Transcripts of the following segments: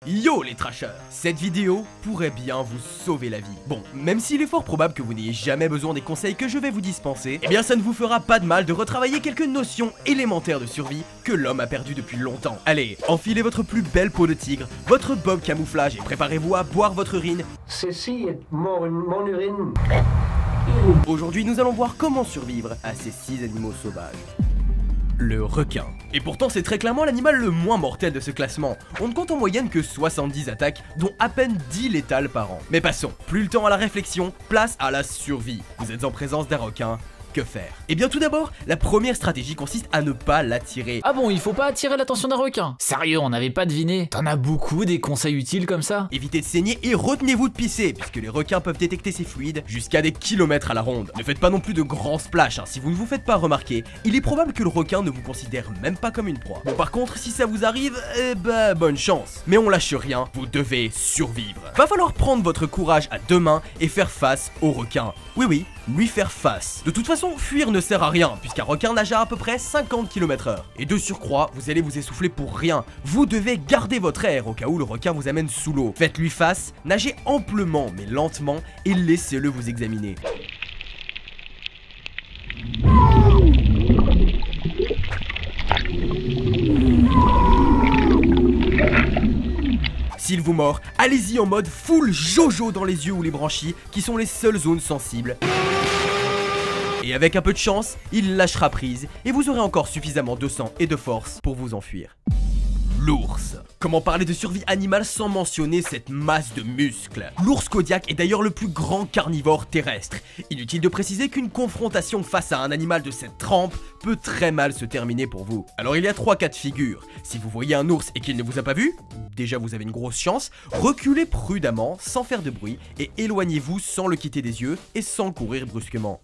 Yo les trashers, cette vidéo pourrait bien vous sauver la vie. Bon, même s'il est fort probable que vous n'ayez jamais besoin des conseils que je vais vous dispenser, eh bien ça ne vous fera pas de mal de retravailler quelques notions élémentaires de survie que l'homme a perdu depuis longtemps. Allez, enfilez votre plus belle peau de tigre, votre bob camouflage et préparez-vous à boire votre urine. Ceci est mon urine. Aujourd'hui nous allons voir comment survivre à ces 6 animaux sauvages. Le requin. Et pourtant c'est très clairement l'animal le moins mortel de ce classement. On ne compte en moyenne que 70 attaques, dont à peine 10 létales par an. Mais passons, plus le temps à la réflexion, place à la survie. Vous êtes en présence d'un requin. Que faire? Eh bien tout d'abord, la première stratégie consiste à ne pas l'attirer. Ah bon, il faut pas attirer l'attention d'un requin? Sérieux, on n'avait pas deviné? T'en as beaucoup des conseils utiles comme ça? Évitez de saigner et retenez-vous de pisser, puisque les requins peuvent détecter ces fluides jusqu'à des kilomètres à la ronde. Ne faites pas non plus de grands splashs, si vous ne vous faites pas remarquer, il est probable que le requin ne vous considère même pas comme une proie. Bon par contre, si ça vous arrive, eh bah bonne chance. Mais on lâche rien, vous devez survivre. Va falloir prendre votre courage à deux mains et faire face au requin. Oui, lui faire face. De toute façon, fuir ne sert à rien, puisqu'un requin nage à peu près 50 km/h. Et de surcroît, vous allez vous essouffler pour rien. Vous devez garder votre air au cas où le requin vous amène sous l'eau. Faites-lui face, nagez amplement mais lentement et laissez-le vous examiner. S'il vous mord, allez-y en mode full Jojo dans les yeux ou les branchies, qui sont les seules zones sensibles. Et avec un peu de chance, il lâchera prise, et vous aurez encore suffisamment de sang et de force pour vous enfuir. L'ours. Comment parler de survie animale sans mentionner cette masse de muscles? L'ours Kodiak est d'ailleurs le plus grand carnivore terrestre. Inutile de préciser qu'une confrontation face à un animal de cette trempe peut très mal se terminer pour vous. Alors il y a 3 cas de figure. Si vous voyez un ours et qu'il ne vous a pas vu, déjà vous avez une grosse chance, reculez prudemment sans faire de bruit et éloignez-vous sans le quitter des yeux et sans courir brusquement.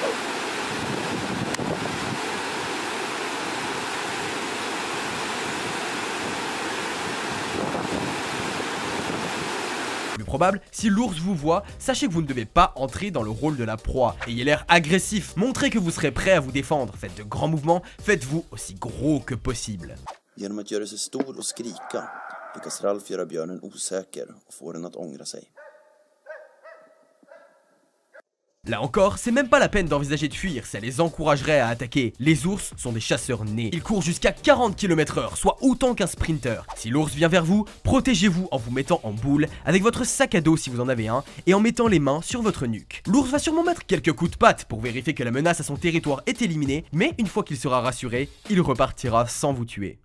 Plus probable, si l'ours vous voit, sachez que vous ne devez pas entrer dans le rôle de la proie. Ayez l'air agressif, montrez que vous serez prêt à vous défendre, faites de grands mouvements, faites-vous aussi gros que possible. Genom att göra sig stor och skrika lyckas Ralf göra björnen osäker och få den att ångra sig. Là encore, c'est même pas la peine d'envisager de fuir, ça les encouragerait à attaquer. Les ours sont des chasseurs nés. Ils courent jusqu'à 40 km/h, soit autant qu'un sprinter. Si l'ours vient vers vous, protégez-vous en vous mettant en boule, avec votre sac à dos si vous en avez un, et en mettant les mains sur votre nuque. L'ours va sûrement mettre quelques coups de patte pour vérifier que la menace à son territoire est éliminée, mais une fois qu'il sera rassuré, il repartira sans vous tuer.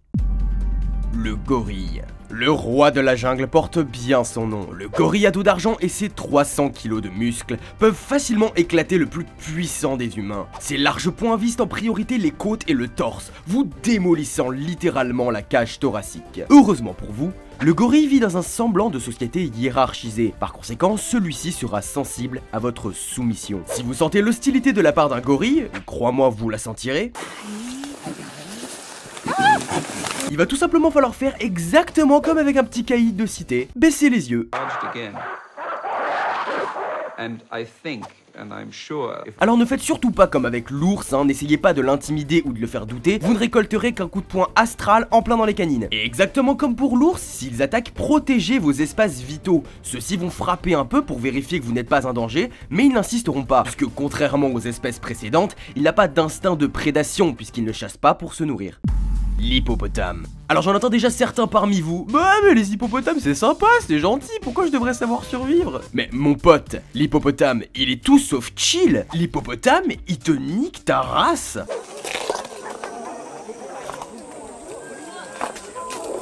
Le gorille. Le roi de la jungle porte bien son nom. Le gorille à dos d'argent et ses 300 kg de muscles peuvent facilement éclater le plus puissant des humains. Ses larges poings visent en priorité les côtes et le torse, vous démolissant littéralement la cage thoracique. Heureusement pour vous, le gorille vit dans un semblant de société hiérarchisée. Par conséquent, celui-ci sera sensible à votre soumission. Si vous sentez l'hostilité de la part d'un gorille, crois-moi vous la sentirez, il va tout simplement falloir faire exactement comme avec un petit caïd de cité, baisser les yeux. Alors ne faites surtout pas comme avec l'ours, n'essayez pas de l'intimider ou de le faire douter, vous ne récolterez qu'un coup de poing astral en plein dans les canines. Et exactement comme pour l'ours, s'ils attaquent, protégez vos espaces vitaux. Ceux-ci vont frapper un peu pour vérifier que vous n'êtes pas un danger, mais ils n'insisteront pas, puisque contrairement aux espèces précédentes, il n'a pas d'instinct de prédation, puisqu'il ne chasse pas pour se nourrir. L'hippopotame. Alors j'en entends déjà certains parmi vous. Bah mais les hippopotames c'est sympa, c'est gentil, pourquoi je devrais savoir survivre? Mais mon pote, l'hippopotame, il est tout sauf chill. L'hippopotame, il te nique ta race.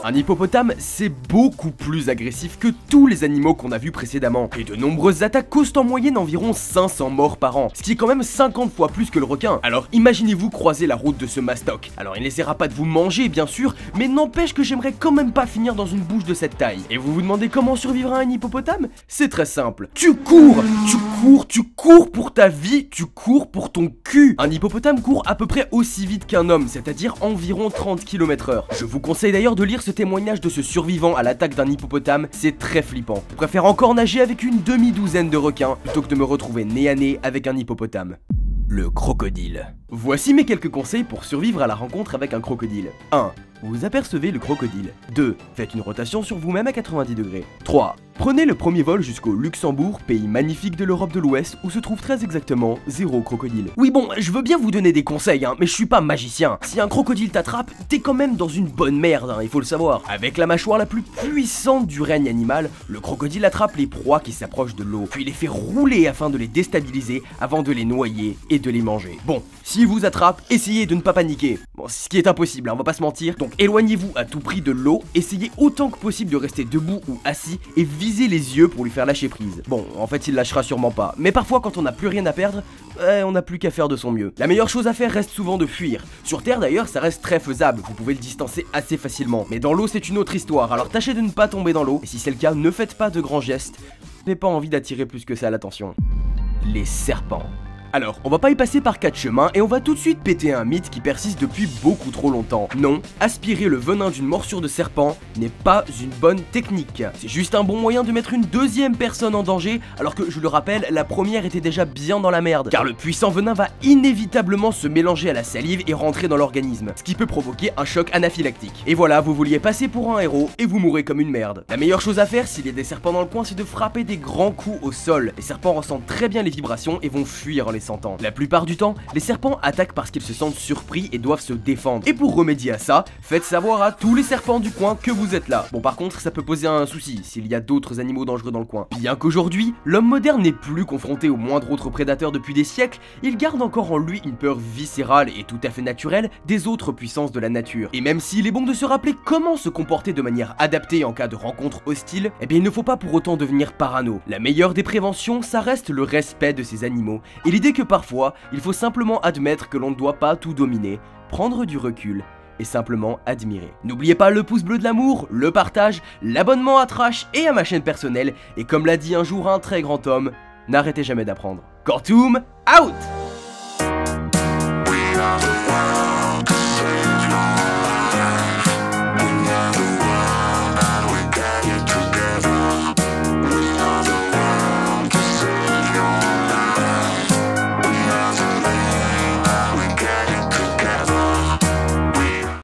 Un hippopotame, c'est beaucoup plus agressif que tous les animaux qu'on a vus précédemment. Et de nombreuses attaques causent en moyenne environ 500 morts par an, ce qui est quand même 50 fois plus que le requin. Alors imaginez-vous croiser la route de ce mastoc. Alors il n'essaiera pas de vous manger bien sûr, mais n'empêche que j'aimerais quand même pas finir dans une bouche de cette taille. Et vous vous demandez comment survivre à un hippopotame? C'est très simple. Tu cours pour ta vie, tu cours pour ton cul. Un hippopotame court à peu près aussi vite qu'un homme, c'est-à-dire environ 30 km/h. Je vous conseille d'ailleurs de lire ce témoignage de ce survivant à l'attaque d'un hippopotame, c'est très flippant. Je préfère encore nager avec une demi-douzaine de requins plutôt que de me retrouver nez à nez avec un hippopotame. Le crocodile. Voici mes quelques conseils pour survivre à la rencontre avec un crocodile. 1. Vous apercevez le crocodile. 2. Faites une rotation sur vous-même à 90 degrés. 3. Prenez le premier vol jusqu'au Luxembourg, pays magnifique de l'Europe de l'Ouest, où se trouve très exactement 0 crocodile. Oui bon, je veux bien vous donner des conseils, mais je suis pas magicien. Si un crocodile t'attrape, t'es quand même dans une bonne merde, il faut le savoir. Avec la mâchoire la plus puissante du règne animal, le crocodile attrape les proies qui s'approchent de l'eau, puis les fait rouler afin de les déstabiliser avant de les noyer et de les manger. Bon, s'il vous attrape, essayez de ne pas paniquer. Bon, ce qui est impossible, on va pas se mentir. Donc éloignez-vous à tout prix de l'eau, essayez autant que possible de rester debout ou assis et visez les yeux pour lui faire lâcher prise. Bon, en fait il lâchera sûrement pas, mais parfois quand on n'a plus rien à perdre, on n'a plus qu'à faire de son mieux. La meilleure chose à faire reste souvent de fuir. Sur terre d'ailleurs ça reste très faisable, vous pouvez le distancer assez facilement. Mais dans l'eau c'est une autre histoire, alors tâchez de ne pas tomber dans l'eau, et si c'est le cas, ne faites pas de grands gestes. Je n'ai pas envie d'attirer plus que ça l'attention. Les serpents. Alors, on va pas y passer par 4 chemins et on va tout de suite péter un mythe qui persiste depuis beaucoup trop longtemps. Non, aspirer le venin d'une morsure de serpent n'est pas une bonne technique. C'est juste un bon moyen de mettre une deuxième personne en danger, alors que, je le rappelle, la première était déjà bien dans la merde. Car le puissant venin va inévitablement se mélanger à la salive et rentrer dans l'organisme, ce qui peut provoquer un choc anaphylactique. Et voilà, vous vouliez passer pour un héros et vous mourrez comme une merde. La meilleure chose à faire s'il y a des serpents dans le coin, c'est de frapper des grands coups au sol. Les serpents ressentent très bien les vibrations et vont fuir en les sentant. La plupart du temps, les serpents attaquent parce qu'ils se sentent surpris et doivent se défendre. Et pour remédier à ça, faites savoir à tous les serpents du coin que vous êtes là. Bon, par contre, ça peut poser un souci s'il y a d'autres animaux dangereux dans le coin. Bien qu'aujourd'hui, l'homme moderne n'est plus confronté au moindre autre prédateur depuis des siècles, il garde encore en lui une peur viscérale et tout à fait naturelle des autres puissances de la nature. Et même s'il est bon de se rappeler comment se comporter de manière adaptée en cas de rencontre hostile, eh bien il ne faut pas pour autant devenir parano. La meilleure des préventions, ça reste le respect de ces animaux, et l'idée que parfois, il faut simplement admettre que l'on ne doit pas tout dominer, prendre du recul et simplement admirer. N'oubliez pas le pouce bleu de l'amour, le partage, l'abonnement à Trash et à ma chaîne personnelle, et comme l'a dit un jour un très grand homme, n'arrêtez jamais d'apprendre. Kortoum, out!